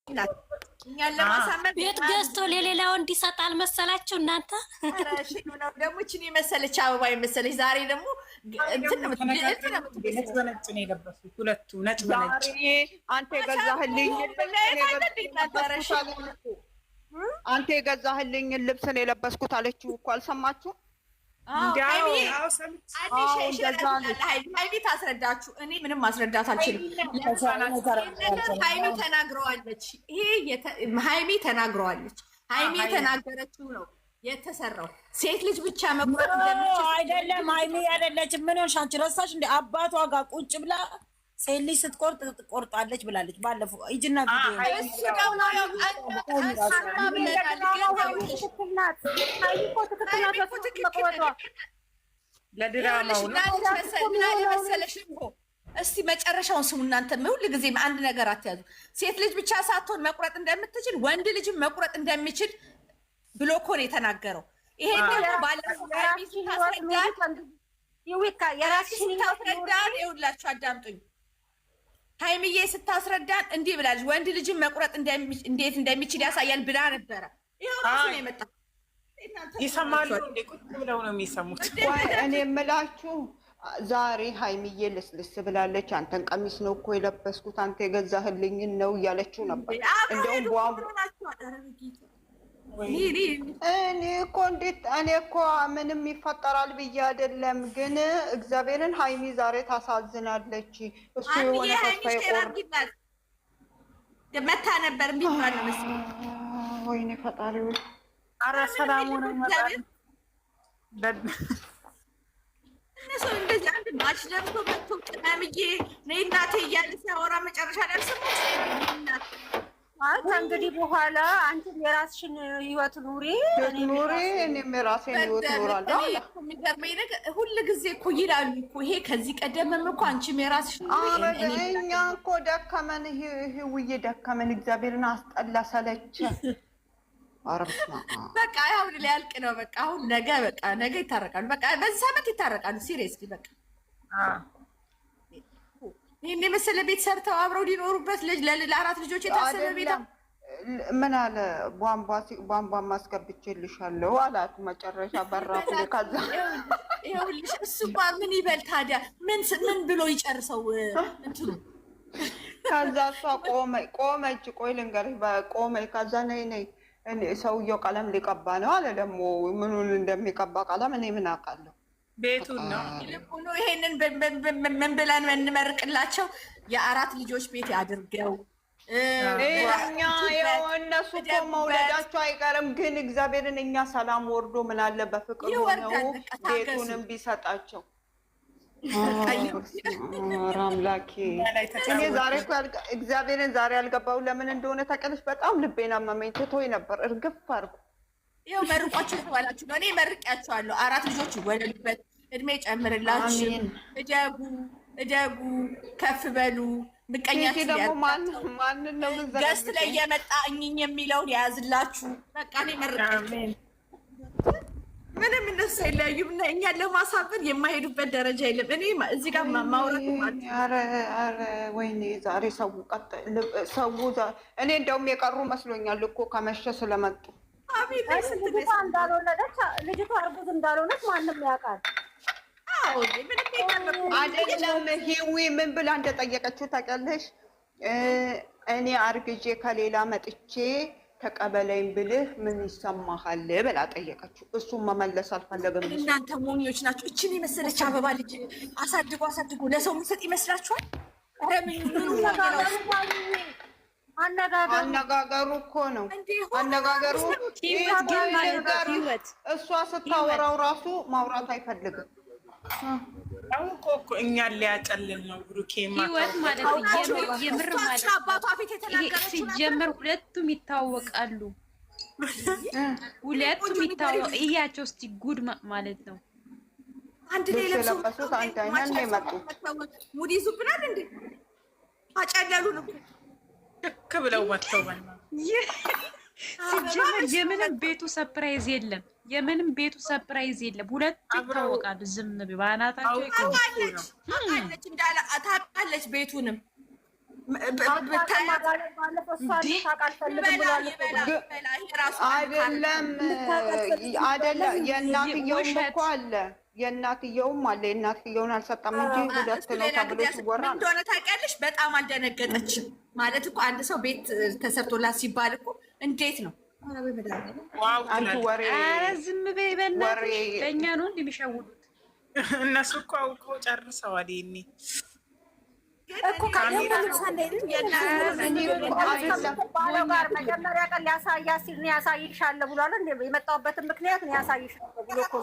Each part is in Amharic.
እኛን ለማሳመን ቤት ገዝቶ ለሌላ ወንድ ይሰጣል መሰላችሁ እናንተ? አራሽ ነው ደግሞ እቺን የመሰለች አበባ የመሰለች ዛሬ ደግሞ እንትን ነው ነጭ ነው የለበሱት ሁለቱ ነጭ በነጭ። አንተ የገዛህልኝ ልብስ ነው የለበስኩት አለችው እኮ አልሰማችሁ? ሀይሚ ታስረዳችሁ። እኔ ምንም ማስረዳት አልችልም። ሀይሚ ተናግረዋለች። ሀይሚ ተናግረዋለች። ሀይሚ የተናገረችው ነው የተሰራው። ሴት ልጅ ብቻ መቁረጥ እንደምትችል አይደለም። ሀይሚ አይደለችም። ምን ሆንሽ አንቺ? ረሳሽ እንደ አባቷ ጋር ቁጭ ብላ ሴት ልጅ ስትቆርጥ ትቆርጣለች ብላለች። ባለፈው ሂጂና ለድራማው መሰለሽ እኮ። እስቲ መጨረሻውን ስሙ እናንተ። ሁል ጊዜ አንድ ነገር አትያዙ። ሴት ልጅ ብቻ ሳትሆን መቁረጥ እንደምትችል ወንድ ልጅም መቁረጥ እንደሚችል ብሎ እኮ ነው የተናገረው። ይሄን ደግሞ ባለፈው ታስረዳን። ይኸውላችሁ አዳምጡኝ። ሀይሚዬ ስታስረዳን እንዲህ ብላለች። ወንድ ልጅም መቁረጥ እንዴት እንደሚችል ያሳያል ብላ ነበረ። ይኸው ራሱ ነው የመጣው። ይሰማሉ እንዴ? ቁጭ ብለው ነው የሚሰሙት። እኔ የምላችሁ ዛሬ ሀይሚዬ ልስልስ ብላለች። አንተን ቀሚስ ነው እኮ የለበስኩት አንተ የገዛህልኝን ነው እያለችው ነበር። እንደውም እኔ እኮ እንዴት እኔ እኮ ምንም ይፈጠራል ብዬ አይደለም፣ ግን እግዚአብሔርን ሀይሚ ዛሬ ታሳዝናለች። እሱ የሆነ ተስፋ ይቆርጣል። መታ ነበር የሚባል ነው መሰለኝ። ወይኔ ፈጣሪው። ኧረ ሰላም ነው ማለት እነሱ እንደዚህ አንድ ማች ለብሶ መጥቶ ቅናምዬ ነይ እናቴ እያለ ሲያወራ መጨረሻ ላይ አልሰማሁም። ከእንግዲህ በኋላ አንቺም የራስሽን ህይወት ኑሪ፣ እኔም የራሴን ህይወት እኖራለሁ። የሚገርመኝ ነገር ሁል ጊዜ እኮ ይላሉ እኮ ይሄ ከዚህ ቀደምም እኮ አንቺም የራስሽን ኑሪ። እኛ እኮ ደከመን፣ ህውዬ ደከመን፣ እግዚአብሔርን አስጠላ ሰለቸ። በቃ አሁን ሊያልቅ ነው። በቃ አሁን ነገ ይታረቃሉ። በቃ በዚህ ሳምንት ይታረቃሉ። ሲሪየስሊ በቃ ይሄን የመሰለ ቤት ሰርተው አብረው ሊኖሩበት ለአራት ልጆች የታሰበ ቤት ምን አለ ቧንቧ ማስገብቼልሻለሁ አላት። መጨረሻ በራፉ ከዛ ይኸውልሽ እሱማ ምን ይበል ታዲያ? ምን ብሎ ይጨርሰው እንትኑ። ከዛ እሷ ቆመች። ቆይ ልንገርሽ፣ ቆመች። ከዛ ነይ ሰውየው ቀለም ሊቀባ ነው አለ። ደግሞ ምኑን እንደሚቀባ ቀለም እኔ ምን አውቃለሁ? ቤቱን ነው። ይሄንን ምን ብለን እንመርቅላቸው? የአራት ልጆች ቤት ያድርገው። እኛ እነሱ እኮ መውለዳቸው አይቀርም፣ ግን እግዚአብሔርን እኛ ሰላም ወርዶ ምን አለ በፍቅር ሆነው ቤቱንም ቢሰጣቸው። አምላኬ እኔ ዛሬ እግዚአብሔርን ዛሬ ያልገባው ለምን እንደሆነ ታውቂያለሽ? በጣም ልቤን አመመኝ። ትቶኝ ነበር እርግፍ አድርጎ። ይኸው መርቋችሁ ተባላችሁ ነው። እኔ መርቂያችኋለሁ። አራት ልጆች ይወለዱበት፣ እድሜ ጨምርላችሁ፣ እደጉ፣ ከፍ በሉ። ምቀኛችሁ ደግሞ ማንን ነው ገስት ላይ እየመጣ እኝኝ የሚለውን የያዝላችሁ። በቃ እኔ መርቂያችሁ። ምንም እነሱ አይለያዩም እና እኛን ለማሳበር የማይሄዱበት ደረጃ የለም። እኔ እዚህ ጋር ማውራት ወይኔ ዛሬ ሰው እኔ እንደውም የቀሩ መስሎኛል እኮ ከመሸ ስለመጡ። ልጅቷ እርጉዝ እንዳልሆነች ማንም ያውቃል። አይደለም ሂዊ ምን ብላ እንደጠየቀችው ታውቂያለሽ? እኔ አርግዤ ከሌላ መጥቼ ተቀበለኝ ብልህ ምን ይሰማሃል ብላ ጠየቀችው። እሱም መመለስ አልፈለገም። እናንተ ሞኞች ናቸው። እችን የመሰለች አበባ ልጅ አሳድጎ ለሰው የምሰጥ ይመስላችኋል? አነጋገሩ እኮ ነው አነጋገሩ። እሷ ስታወራው ራሱ ማውራት አይፈልግም። እኮ እኛን ሊያጨልን ነው። ብሩኬ ህይወት ማለት የምር ማለት ሲጀምር ሁለቱም ይታወቃሉ። ሁለቱም ይታወቃሉ። እያቸው እስቲ ጉድ ማለት ነው። አንድ ላይ ለበሱት አንድ አይነት ነው የመጡት። ሙድ ይዙብናል እንዴ? አጨለሉን እኮ ልክ ብለው ወጥተው ሲጀምር የምንም ቤቱ ሰርፕራይዝ የለም። ሰርፕራይዝ የለም። ሁለቱ ይታወቃሉ። ዝም ባናታቸው ታውቃለች ቤቱንም አይደለም የእናትየውም እኮ አለ የእናትየውን አልሰጠም እንጂ ሁለት ነው ተብሎ ሲወራ እንደሆነ ታውቂያለሽ። በጣም አልደነገጠችም ማለት እኮ አንድ ሰው ቤት ተሰርቶላት ሲባል እኮ እንዴት ነው አንቺ ወሬ ዝም በይ በእናትሽ። በእኛ ነው እንደሚሸውዱት እነሱ እኮ አውቀው ጨርሰዋል። ይሄኔ እኮ መጀመሪያ ቀን ሊያሳያ ሲል ነው ያሳይሻለሁ ብሏል። የመጣሁበትን ምክንያት ነው ያሳይሻለሁ ብሎ እኮ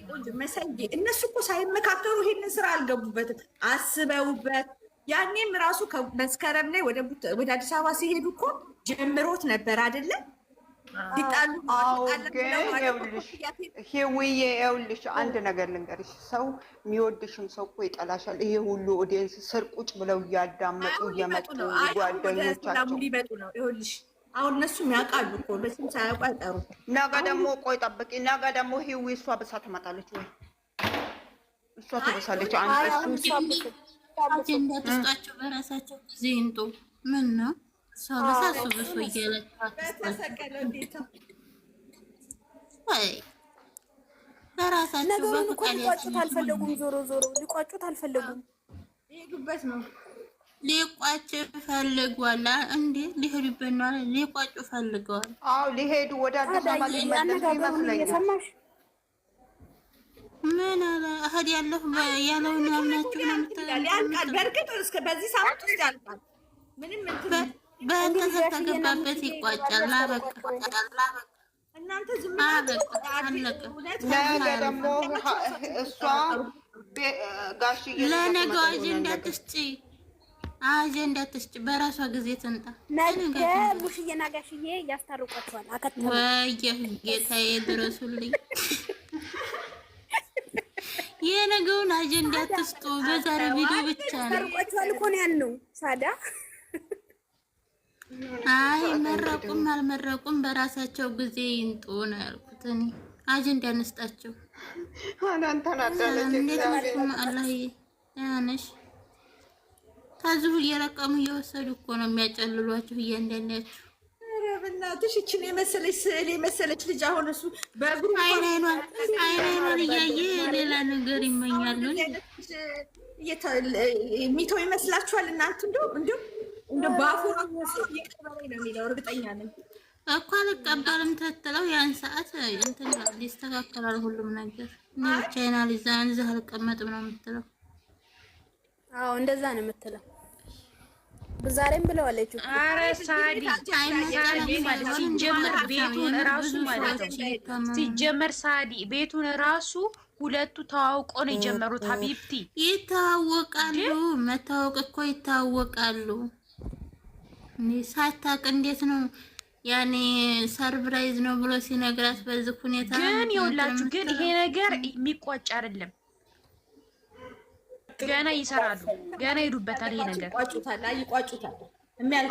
ቆንጆ መሰንጌ እነሱ እኮ ሳይመካከሩ ይሄንን ስራ አልገቡበትም፣ አስበውበት። ያኔም ራሱ መስከረም ላይ ወደ አዲስ አበባ ሲሄዱ እኮ ጀምሮት ነበር አይደለም ሊጣሉ። ሄውዬ ይኸውልሽ አንድ ነገር ልንገርሽ፣ ሰው የሚወድሽም ሰው እኮ ይጠላሻል። ይሄ ሁሉ ኦዲየንስ ስር ቁጭ ብለው እያዳመጡ እየመጡ ጓደኞቻቸው ሊመጡ ነው። ይኸውልሽ አሁን እነሱም ያውቃሉ እኮ በስም ሳያውቁ አይቀሩም። ነገ ደግሞ ቆይ ጠብቂ፣ ነገ ደግሞ ሄዊ እሷ ብሳ ትመጣለች ወይ እሷ ትበሳለች። አጀንዳ ተስጧቸው በራሳቸው ጊዜ ይንጡ። ምን ነው ሰው በሳሱ በሱ በራሳቸው ነገሩን እኮ ሊቋጩት አልፈለጉም። ዞሮ ሊቋጩት አልፈለጉም። ይሄዱበት ነው ሊቋጭ ፈልጓል እንዴ? ሊሄዱበት ነው አለ። ሊቋጩ ፈልገዋል። አዎ ሊሄዱ ወደ አዲስ አበባ ሊመለሱ ይመስለኛል። ምን አለ እህድ ያለሁ ያለውን ያምናችሁ ነው ያልቃል። በእርግጥ እስከ በዚህ ሳምንት ውስጥ ያልቃል። ምንም በተገባበት ይቋጫል። አበቃ እናንተ ዝም ነገ ደግሞ እሷ ጋሽዬ ለነገው አጀንዳ ትስጪ በራሷ ጊዜ ትንጣ። ነገ ሙሽዬና ጋሽዬ ያስታርቋቸዋል። ወይዬ ጌታዬ ድረሱልኝ። የነገውን አጀንዳ ትስጡ። በዛሬ ቪዲዮ ብቻ ነው ያስታርቋቸዋል እኮ ነው ያልነው። ሳዳ አይ መረቁም አልመረቁም በራሳቸው ጊዜ ይንጡ ነው ያልኩት። እኔ አጀንዳ እንስጣቸው። እንዴት ናችሁ? አላህ ያነሽ ከዚሁ እየለቀሙ እየወሰዱ እኮ ነው የሚያጨልሏችሁ እያንዳንዳችሁ። ኧረ በእናትሽ እችን የመሰለች ስዕል የመሰለች ልጅ አሁን እሱ በእግሩ አይኗን እያየ ሌላ ነገር ይመኛሉ። የሚተው ይመስላችኋል እናንተ? እንደው በአፉ ይቀበለኝ ነው የሚለው እርግጠኛ ነኝ እኮ። አልቀበልም ተትለው ያን ሰዓት እንትን ይስተካከላል ሁሉም ነገር። እኔ ብቻዬን አልይዛን እዚህ አልቀመጥም ነው የምትለው። አዎ እንደዛ ነው የምትለው። ዛሬም ብለዋለች። ኧረ ሳዲ ሲጀመር ቤቱን ራሱ ማለት ነው ሲጀመር ሳዲ ቤቱን ራሱ ሁለቱ ተዋውቆ ነው የጀመሩት። ሀቢብቲ ይታወቃሉ። መታወቅ እኮ ይታወቃሉ። እኔ ሳታውቅ እንዴት ነው ያኔ ሰርፕራይዝ ነው ብሎ ሲነግራት በዚህ ሁኔታ ግን ይኸውላችሁ፣ ግን ይሄ ነገር የሚቋጭ አይደለም። ገና ይሰራሉ፣ ገና ይሄዱበታል። ይሄ ነገር ይቋጩታል።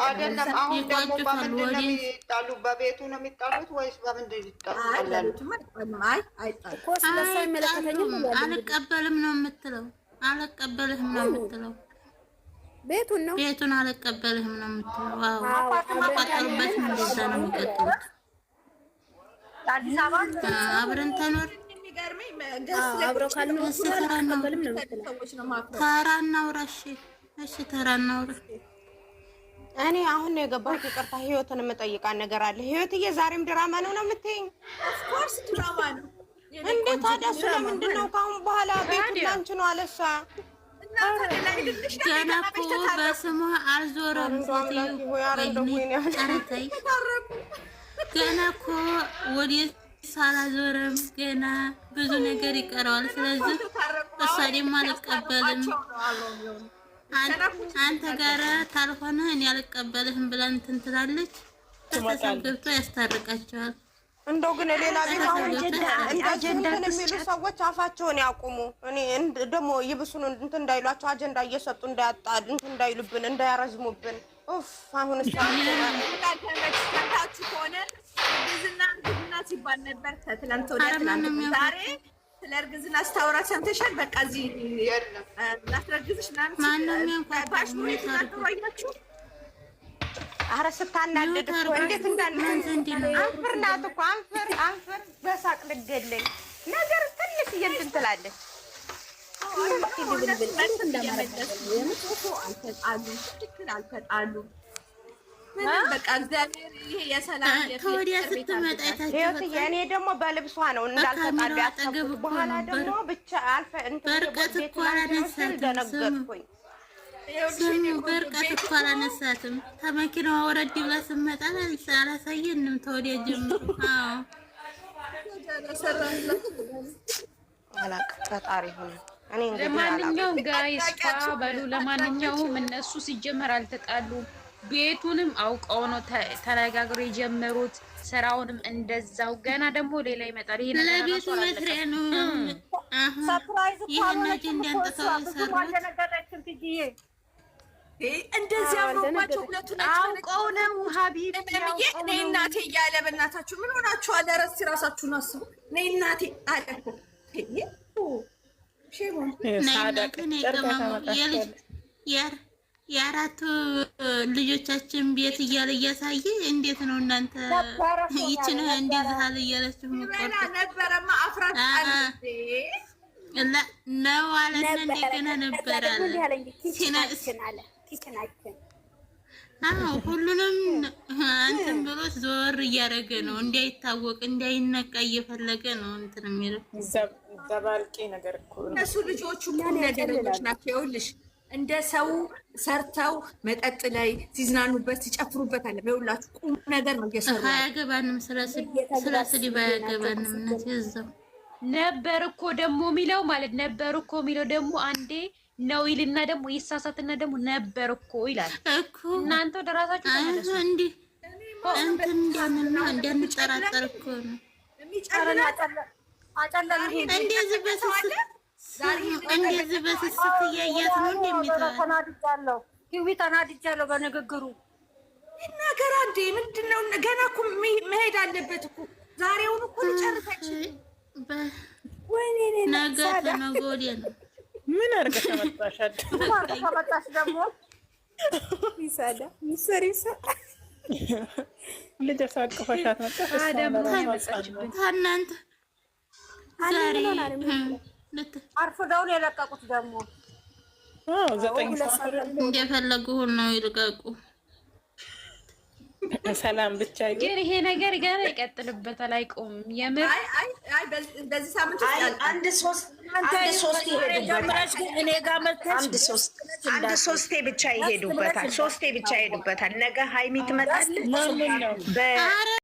አይደለም አሁን ደግሞ በምንድን ነው የሚጣሉ? በቤቱ ነው የሚጣሉት ወይስ በምንድን ነው? አልቀበልም ነው የምትለው። አልቀበልህም ነው የምትለው። ቤቱን አልቀበልህም ነው የምትለው። ዋው ቀጠሉበት። እንደዛ ነው የሚቀጥሉት። አብረን ተኖር ተራ እናውራ። እሺ ተራ እናውራ። እኔ አሁን ነው የገባሁት። ይቅርታ ህይወትን የምጠይቃት ነገር አለ። ህይወትዬ ዛሬም ድራማ ነው የምትይኝ? ኦፍኮርስ ድራማ ነው። እንዴት ታዲያ? ስለምንድን ነው ከአሁን በኋላ ቤቱ ላንቺ ነው አለሳ? ገና እኮ በስሟ አልዞረም። ገና እኮ ወዴት ሳላዞረም ገና ብዙ ነገር ይቀረዋል። ስለዚህ እሷ ደግሞ አልቀበልም አንተ ጋር ታልሆነ እኔ አልቀበልህም ብላ እንትን ትላለች። ተሰብ ገብቶ ያስታርቃቸዋል። እንደው ግን ሌላ ቤት አጀንዳ የሚሉ ሰዎች አፋቸውን ያቁሙ። እኔ ደግሞ ይብሱን እንትን እንዳይሏቸው አጀንዳ እየሰጡ እንዳያጣሉ እንትን እንዳይሉብን እንዳያረዝሙብን። ኡፍ አሁን ታችሁ ሆነ ዝና ሲባል ነበር። ትናንት ወዲያ ዛሬ ስለ እርግዝና አስታወራ ሰምተሻል? በቃ እዚህ ላስረግዝሽ ምናምን ባሽሙሪቱናጥሯያችሁ። ኧረ ስታናደድ እኮ እንዴት አንፍር ናት እኮ አንፍር በሳቅ ልገለኝ ነገር ትንሽ እንትን ትላለች። አልተጣሉም። በቃ እግዚአብሔር ይሄ የሰላም ከወዲያ ስትመጣ እኔ ደግሞ በልብሷ ነው እንዳልተጣሉ ያሰብኩት። በኋላ ደግሞ ብቻ በርቀት እኮ አላነሳትም። ደነገጥኩኝ። በርቀት እኮ አላነሳትም። ከመኪናዋ ወረድ ብላ ስትመጣ አላሳየንም። ተወዲያ ጀምሮ አላውቅም። ፈጣሪ ሆነ። እኔ ለማንኛውም ጋይስ በሉ። ለማንኛውም እነሱ ሲጀመር አልተጣሉም። ቤቱንም አውቀው ነው ተነጋግረው የጀመሩት። ስራውንም እንደዛው። ገና ደግሞ ሌላ ይመጣል። ይሄ ነገር ለቤቱ መስሪያ ነው። ሰርፕራይዝ ይሄን አጀንዳ አንጥተው ሰሩት። እንደዚህ አምሮባቸው ሁለቱ አውቀው ነው ሀቢብ እኔ እናቴ እያለ በእናታችሁ ምን ሆናችኋል? እረስ ራሳችሁን አስቡ። እኔ እናቴ አለ የአራቱ ልጆቻችን ቤት እያለ እያሳየ እንዴት ነው እናንተ ይችን እንደዚህ አለ እያለችሁ ነበረማ አፍራት ነው አለና እንደገና ነበር አለ። ሁሉንም እንትን ብሎ ዞር እያደረገ ነው። እንዳይታወቅ እንዳይነቃ እየፈለገ ነው እንትን የሚለው ዘባልቄ ነገር እኮ እነሱ ልጆቹ ቁም ነገረኞች ናቸው። ይኸውልሽ እንደ ሰው ሰርተው መጠጥ ላይ ሲዝናኑበት ሲጨፍሩበት አለ። ይኸውላችሁ ቁም ነገር ነው እየሰሩ። አያገባንም፣ ስለ ስድብ አያገባንም። እነዚህ እዛው ነበር እኮ ደግሞ የሚለው ማለት ነበር እኮ የሚለው ደግሞ አንዴ ነው ይልና ደግሞ ይሳሳትና ደግሞ ነበር እኮ ይላል እኮ። እናንተ ወደ ራሳችሁ ተመለሱ። እንዴ እንትን እንደምን እንደንጠራጠር እኮ ነው። እንደዚህ በስስት እያያት ነው ተናድጃለሁ። ሂዊ ተናድጃለሁ በንግግሩ ነገር አንዴ ምንድነው? ገና እኮ መሄድ አለበት እኮ ዛሬውን እኮ ሊጨርሳች ነገ ተነገ ወዲያ ነው። ምን አድርገሽ ተመጣሻል? ተመጣሽ ደግሞ ይሳዳ ይሰሪሳ ልጅ ሳቅፈሻት መጣሽ። እናንተ ዛሬ አርፍደውን የለቀቁት ደግሞ 9 ሰዓት እንደፈለጉ ነው ይልቀቁ። ሰላም ብቻ ግን ይሄ ነገር ገና ይቀጥልበታል፣ አይቆምም። የምር በዚህ ሳምንት አንድ ሶስቴ ብቻ ይሄዱበታል። ነገ ሀይሚ ትመጣለች። ኧረ